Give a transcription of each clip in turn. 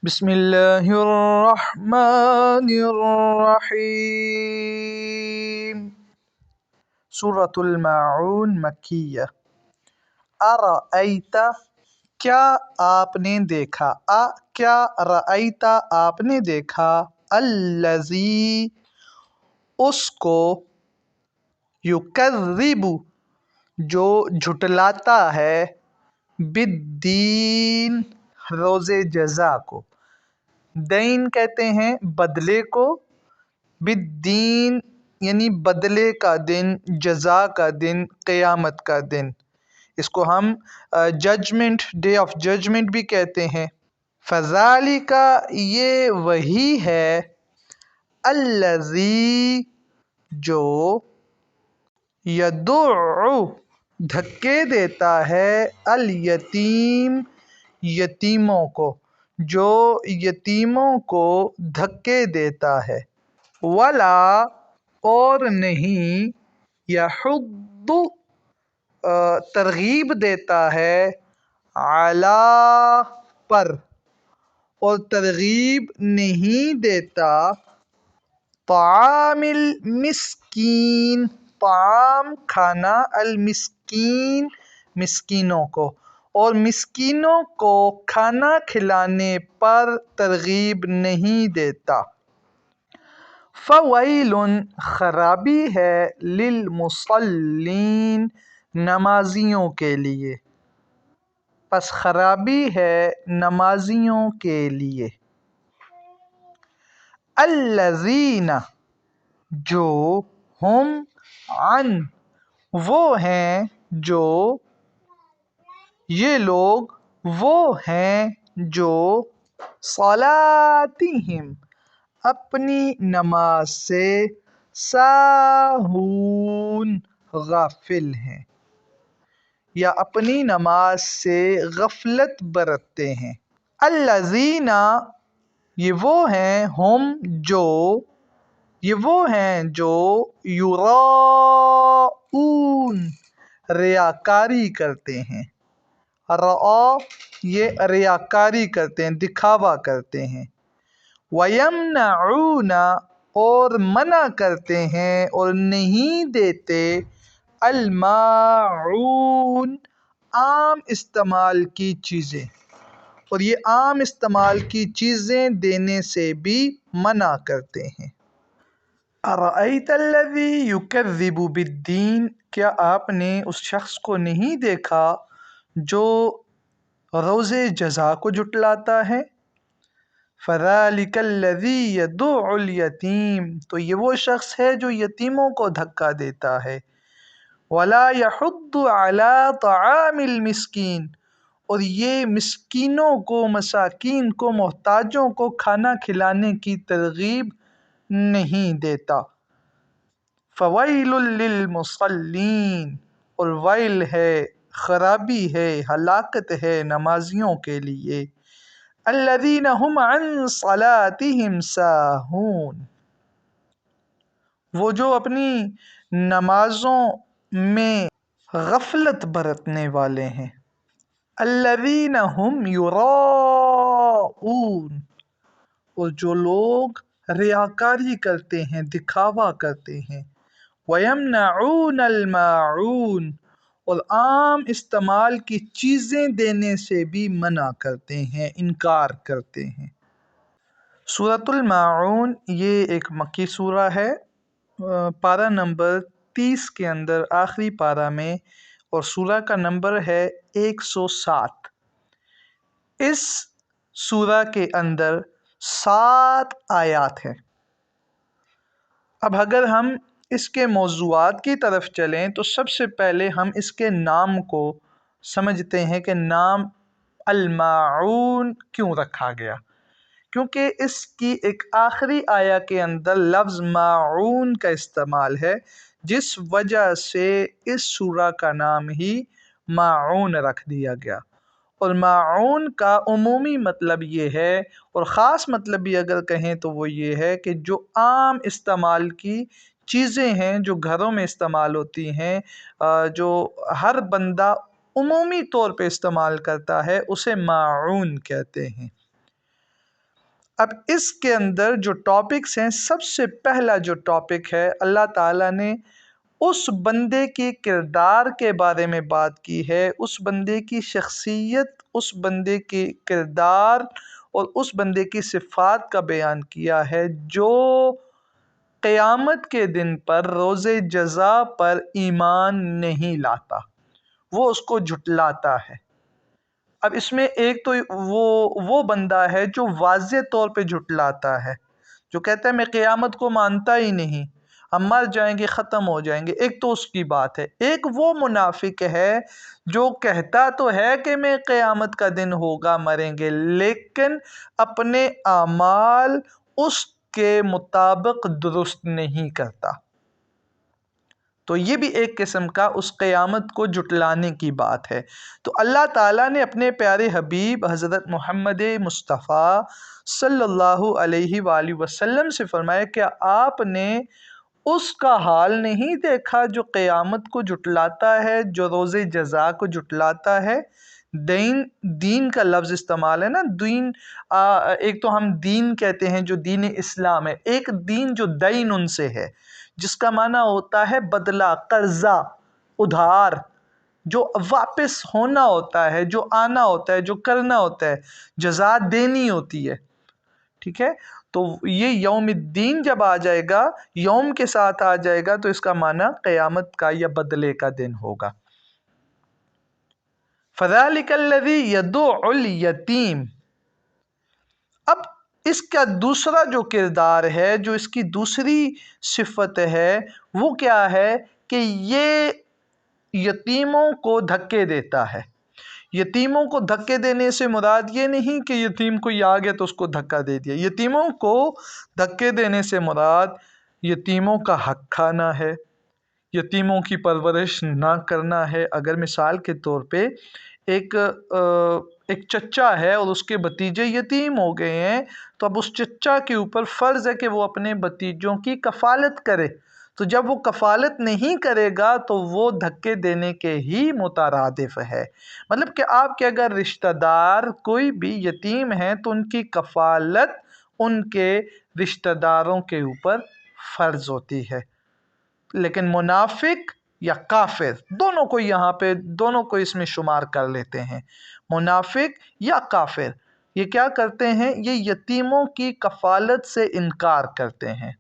بسم اللہ الرحمن الرحیم۔ سورۃ الماعون مکیہ۔ ارأیت کیا آپ نے دیکھا، کیا رأیت آپ نے دیکھا، الذی اس کو، یکذب جو جھٹلاتا ہے، بالدین روز جزا کو، دین کہتے ہیں بدلے کو، بالدین یعنی بدلے کا دن، جزا کا دن، قیامت کا دن۔ اس کو ہم ججمنٹ، ڈے آف ججمنٹ بھی کہتے ہیں۔ فذالک یہ وہی ہے، الذی جو، یدع دھکے دیتا ہے، الیتیم یتیموں کو، جو یتیموں کو دھکے دیتا ہے، ولا اور نہیں، یحض ترغیب دیتا ہے، علی پر اور ترغیب نہیں دیتا، طعام المسکین طعام کھانا، المسکین مسکینوں کو، اور مسکینوں کو کھانا کھلانے پر ترغیب نہیں دیتا۔ فویل خرابی ہے، للمصلین نمازیوں کے لیے، پس خرابی ہے نمازیوں کے لیے۔ الذین جو، ہم عن وہ ہیں جو، یہ لوگ وہ ہیں جو، صلاتہم اپنی نماز سے، ساہون غافل ہیں، یا اپنی نماز سے غفلت برتتے ہیں۔ الذین یہ وہ ہیں، ہم جو، یہ وہ ہیں جو، یراؤون ریاکاری کرتے ہیں، رعا یہ ریاکاری کرتے ہیں، دکھاوا کرتے ہیں، ویمنعون اور منع کرتے ہیں اور نہیں دیتے، الماعون عام استعمال کی چیزیں، اور یہ عام استعمال کی چیزیں دینے سے بھی منع کرتے ہیں۔ ارأیت الذی یکذب بالدین کیا آپ نے اس شخص کو نہیں دیکھا جو روز جزا کو جھٹلاتا ہے؟ فذلک الذی یدع الیتیم تو یہ وہ شخص ہے جو یتیموں کو دھکا دیتا ہے، ولا یحض علی طعام المسکین اور یہ مسکینوں کو، مساکین کو، محتاجوں کو کھانا کھلانے کی ترغیب نہیں دیتا۔ فویل للمصلین اور ویل ہے، خرابی ہے، ہلاکت ہے نمازیوں کے لیے، الذین هم عن صلاتہم ساہون وہ جو اپنی نمازوں میں غفلت برتنے والے ہیں، الذین هم یراؤون اور جو لوگ ریاکاری کرتے ہیں، دکھاوا کرتے ہیں، ویمنعون الماعون اور عام استعمال کی چیزیں دینے سے بھی منع کرتے ہیں، انکار کرتے ہیں۔ سورۃ الماعون یہ ایک مکی سورہ ہے، پارہ نمبر 30 کے اندر آخری پارہ میں، اور سورہ کا نمبر ہے 107۔ اس سورہ کے اندر 7 آیات ہیں۔ اب اگر ہم اس کے موضوعات کی طرف چلیں تو سب سے پہلے ہم اس کے نام کو سمجھتے ہیں کہ نام الماعون کیوں رکھا گیا، کیونکہ اس کی ایک آخری آیہ کے اندر لفظ ماعون کا استعمال ہے، جس وجہ سے اس سورہ کا نام ہی ماعون رکھ دیا گیا۔ اور ماعون کا عمومی مطلب یہ ہے، اور خاص مطلب بھی اگر کہیں تو وہ یہ ہے کہ جو عام استعمال کی چیزیں ہیں، جو گھروں میں استعمال ہوتی ہیں، جو ہر بندہ عمومی طور پہ استعمال کرتا ہے، اسے ماعون کہتے ہیں۔ اب اس کے اندر جو ٹاپکس ہیں، سب سے پہلا جو ٹاپک ہے، اللہ تعالیٰ نے اس بندے کے کردار کے بارے میں بات کی ہے، اس بندے کی شخصیت، اس بندے کے کردار اور اس بندے کی صفات کا بیان کیا ہے جو قیامت کے دن پر روز جزا پر ایمان نہیں لاتا، وہ اس کو جھٹلاتا ہے۔ اب اس میں ایک تو وہ بندہ ہے جو واضح طور پہ جھٹلاتا ہے، جو کہتا ہے میں قیامت کو مانتا ہی نہیں، ہم مر جائیں گے، ختم ہو جائیں گے، ایک تو اس کی بات ہے۔ ایک وہ منافق ہے جو کہتا تو ہے کہ میں قیامت کا دن ہوگا، مریں گے، لیکن اپنے اعمال اس کے مطابق درست نہیں کرتا۔ تو یہ بھی ایک قسم کا اس قیامت کو جھٹلانے کی بات ہے۔ تو اللہ تعالیٰ نے اپنے پیارے حبیب حضرت محمد مصطفیٰ صلی اللہ علیہ وآلہ وسلم سے فرمایا کہ آپ نے اس کا حال نہیں دیکھا جو قیامت کو جھٹلاتا ہے، جو روز جزا کو جھٹلاتا ہے۔ دین کا لفظ استعمال ہے نا، دین ایک تو ہم دین کہتے ہیں جو دین اسلام ہے، ایک دین جو دین ان سے ہے، جس کا معنی ہوتا ہے بدلہ، قرضہ، ادھار، جو واپس ہونا ہوتا ہے، جو آنا ہوتا ہے، جو کرنا ہوتا ہے، جزا دینی ہوتی ہے، ٹھیک ہے۔ تو یہ یوم الدین جب آ جائے گا، یوم کے ساتھ آ جائے گا، تو اس کا معنی قیامت کا یا بدلے کا دن ہوگا۔ فَذَلِكَ الَّذِي يَدُعُّ الْيَتِيمَ، اب اس کا دوسرا جو کردار ہے، جو اس کی دوسری صفت ہے، وہ کیا ہے کہ یہ یتیموں کو دھکے دیتا ہے۔ یتیموں کو دھکے دینے سے مراد یہ نہیں کہ یتیم کوئی آ گیا تو اس کو دھکا دے دیا۔ یتیموں کو دھکے دینے سے مراد یتیموں کا حق کھانا ہے، یتیموں کی پرورش نہ کرنا ہے۔ اگر مثال کے طور پہ ایک چچا ہے اور اس کے بھتیجے یتیم ہو گئے ہیں، تو اب اس چچا کے اوپر فرض ہے کہ وہ اپنے بھتیجوں کی کفالت کرے۔ تو جب وہ کفالت نہیں کرے گا تو وہ دھکے دینے کے ہی مترادف ہے۔ مطلب کہ آپ کے اگر رشتہ دار کوئی بھی یتیم ہیں تو ان کی کفالت ان کے رشتہ داروں کے اوپر فرض ہوتی ہے۔ لیکن منافق یا کافر، دونوں کو یہاں پہ دونوں کو اس میں شمار کر لیتے ہیں۔ منافق یا کافر یہ کیا کرتے ہیں؟ یہ یتیموں کی کفالت سے انکار کرتے ہیں۔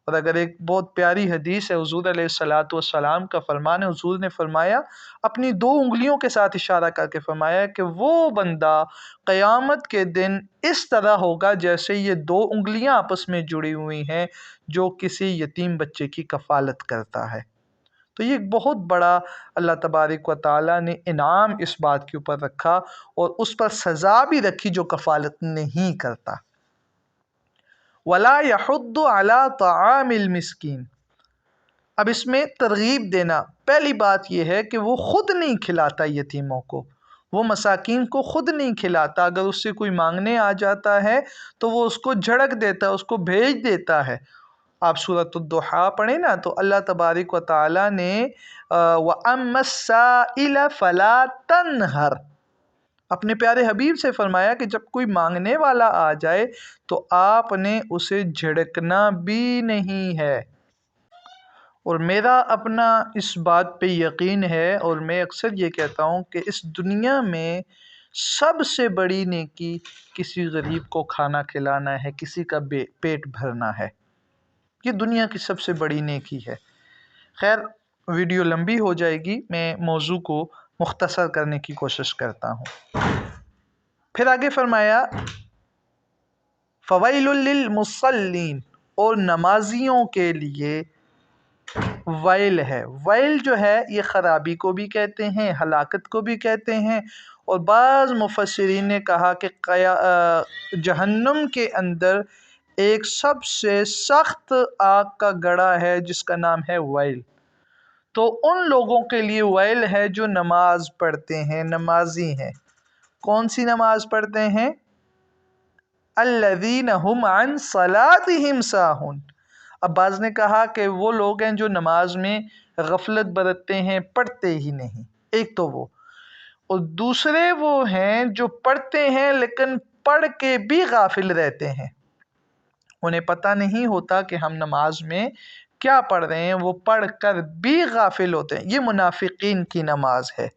اور اگر ایک بہت پیاری حدیث ہے، حضور علیہ الصلوۃ والسلام کا فرمان ہے، حضور نے فرمایا، اپنی 2 انگلیوں کے ساتھ اشارہ کر کے فرمایا کہ وہ بندہ قیامت کے دن اس طرح ہوگا جیسے یہ 2 انگلیاں آپس میں جڑی ہوئی ہیں جو کسی یتیم بچے کی کفالت کرتا ہے۔ تو یہ ایک بہت بڑا اللہ تبارک و تعالیٰ نے انعام اس بات کے اوپر رکھا اور اس پر سزا بھی رکھی جو کفالت نہیں کرتا۔ وَلَا يَحُضُّ عَلَىٰ طَعَامِ الْمِسْكِينِ، اب اس میں ترغیب دینا، پہلی بات یہ ہے کہ وہ خود نہیں کھلاتا یتیموں کو، وہ مساکین کو خود نہیں کھلاتا۔ اگر اس سے کوئی مانگنے آ جاتا ہے تو وہ اس کو جھڑک دیتا ہے، اس کو بھیج دیتا ہے۔ آپ سورۃ الضحیٰ پڑھیں نا، تو اللہ تبارک و تعالیٰ نے وَأَمَّا السَّائِلَ فَلَا تَنْهَرْ، اپنے پیارے حبیب سے فرمایا کہ جب کوئی مانگنے والا آ جائے تو آپ نے اسے جھڑکنا بھی نہیں ہے۔ اور میرا اپنا اس بات پہ یقین ہے اور میں اکثر یہ کہتا ہوں کہ اس دنیا میں سب سے بڑی نیکی کسی غریب کو کھانا کھلانا ہے، کسی کا پیٹ بھرنا ہے۔ یہ دنیا کی سب سے بڑی نیکی ہے۔ خیر، ویڈیو لمبی ہو جائے گی، میں موضوع کو مختصر کرنے کی کوشش کرتا ہوں۔ پھر آگے فرمایا فَوَيْلٌ لِّلْمُصَلِّينَ، اور نمازیوں کے لیے ویل ہے۔ ویل جو ہے یہ خرابی کو بھی کہتے ہیں، ہلاکت کو بھی کہتے ہیں، اور بعض مفسرین نے کہا کہ جہنم کے اندر ایک سب سے سخت آگ کا گڑھا ہے جس کا نام ہے ویل۔ تو ان لوگوں کے لیے ویل ہے جو نماز پڑھتے ہیں، نمازی ہیں۔ کون سی نماز پڑھتے ہیں؟ الذین هم عن صلاتهم ساہون۔ اب بعض نے کہا کہ وہ لوگ ہیں جو نماز میں غفلت برتتے ہیں، پڑھتے ہی نہیں، ایک تو وہ، اور دوسرے وہ ہیں جو پڑھتے ہیں لیکن پڑھ کے بھی غافل رہتے ہیں، انہیں پتہ نہیں ہوتا کہ ہم نماز میں کیا پڑھ رہے ہیں، وہ پڑھ کر بھی غافل ہوتے ہیں۔ یہ منافقین کی نماز ہے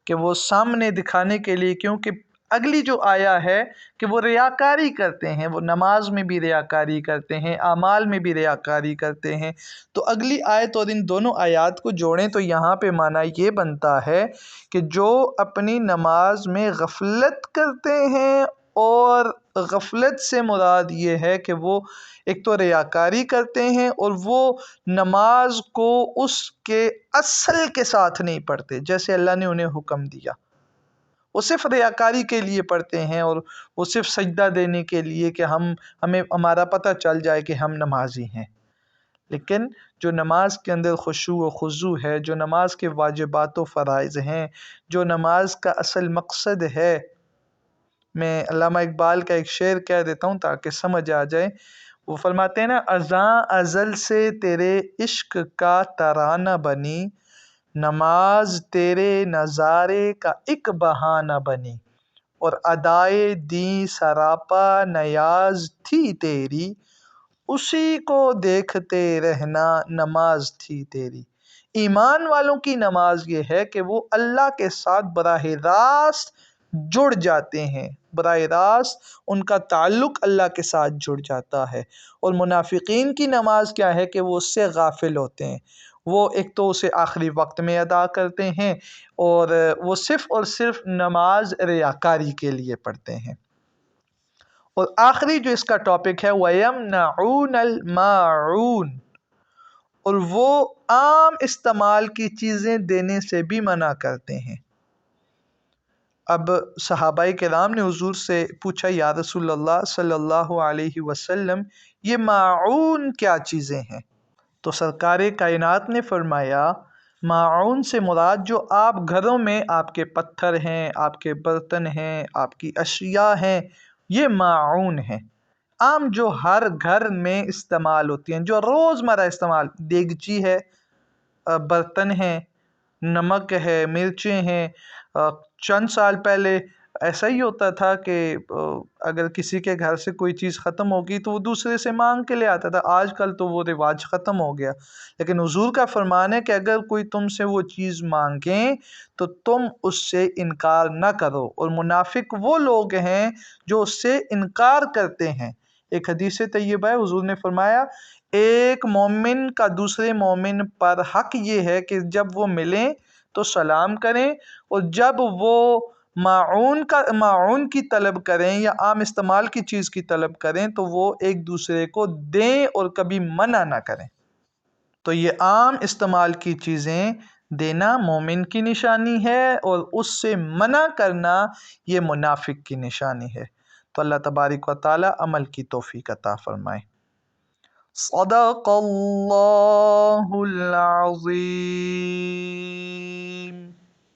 کہ وہ سامنے دکھانے کے لیے، کیونکہ اگلی جو آیا ہے کہ وہ ریاکاری کرتے ہیں، وہ نماز میں بھی ریاکاری کرتے ہیں، اعمال میں بھی ریاکاری کرتے ہیں۔ تو اگلی آیت اور ان دونوں آیات کو جوڑیں تو یہاں پہ معنی یہ بنتا ہے کہ جو اپنی نماز میں غفلت کرتے ہیں، اور غفلت سے مراد یہ ہے کہ وہ ایک تو ریاکاری کرتے ہیں اور وہ نماز کو اس کے اصل کے ساتھ نہیں پڑھتے جیسے اللہ نے انہیں حکم دیا، وہ صرف ریاکاری کے لیے پڑھتے ہیں، اور وہ صرف سجدہ دینے کے لیے کہ ہمیں ہمارا پتہ چل جائے کہ ہم نمازی ہیں۔ لیکن جو نماز کے اندر خشوع و خضوع ہے، جو نماز کے واجبات و فرائض ہیں، جو نماز کا اصل مقصد ہے، میں علامہ اقبال کا ایک شعر کہہ دیتا ہوں تاکہ سمجھ آ جائے۔ وہ فرماتے ہیں نا، ازاں ازل سے تیرے عشق کا ترانہ بنی، نماز تیرے نظارے کا ایک بہانہ بنی، اور ادائے دیں سراپا نیاز تھی تیری، اسی کو دیکھتے رہنا نماز تھی تیری۔ ایمان والوں کی نماز یہ ہے کہ وہ اللہ کے ساتھ براہ راست جڑ جاتے ہیں، براہ راست ان کا تعلق اللہ کے ساتھ جڑ جاتا ہے۔ اور منافقین کی نماز کیا ہے کہ وہ اس سے غافل ہوتے ہیں، وہ ایک تو اسے آخری وقت میں ادا کرتے ہیں، اور وہ صرف اور صرف نماز ریاکاری کے لیے پڑھتے ہیں۔ اور آخری جو اس کا ٹاپک ہے وَيَمْنَعُونَ الْمَاعُونَ، اور وہ عام استعمال کی چیزیں دینے سے بھی منع کرتے ہیں۔ اب صحابہ کرام نے حضور سے پوچھا، یا رسول اللہ صلی اللہ علیہ وسلم، یہ ماعون کیا چیزیں ہیں؟ تو سرکار کائنات نے فرمایا، ماعون سے مراد جو آپ گھروں میں آپ کے پتھر ہیں، آپ کے برتن ہیں، آپ کی اشیاء ہیں، یہ ماعون ہیں۔ عام جو ہر گھر میں استعمال ہوتی ہیں، جو روزمرہ استعمال، دیگچی ہے، برتن ہیں، نمک ہے، مرچیں ہیں۔ چند سال پہلے ایسا ہی ہوتا تھا کہ اگر کسی کے گھر سے کوئی چیز ختم ہوگی تو وہ دوسرے سے مانگ کے لے آتا تھا، آج کل تو وہ رواج ختم ہو گیا۔ لیکن حضور کا فرمان ہے کہ اگر کوئی تم سے وہ چیز مانگیں تو تم اس سے انکار نہ کرو، اور منافق وہ لوگ ہیں جو اس سے انکار کرتے ہیں۔ ایک حدیث طیبہ ہے، حضور نے فرمایا، ایک مومن کا دوسرے مومن پر حق یہ ہے کہ جب وہ ملیں تو سلام کریں، اور جب وہ معاون کی طلب کریں یا عام استعمال کی چیز کی طلب کریں تو وہ ایک دوسرے کو دیں اور کبھی منع نہ کریں۔ تو یہ عام استعمال کی چیزیں دینا مومن کی نشانی ہے، اور اس سے منع کرنا یہ منافق کی نشانی ہے۔ تو اللہ تبارک و تعالی عمل کی توفیق عطا فرمائے۔ صدق اللہ العظیم۔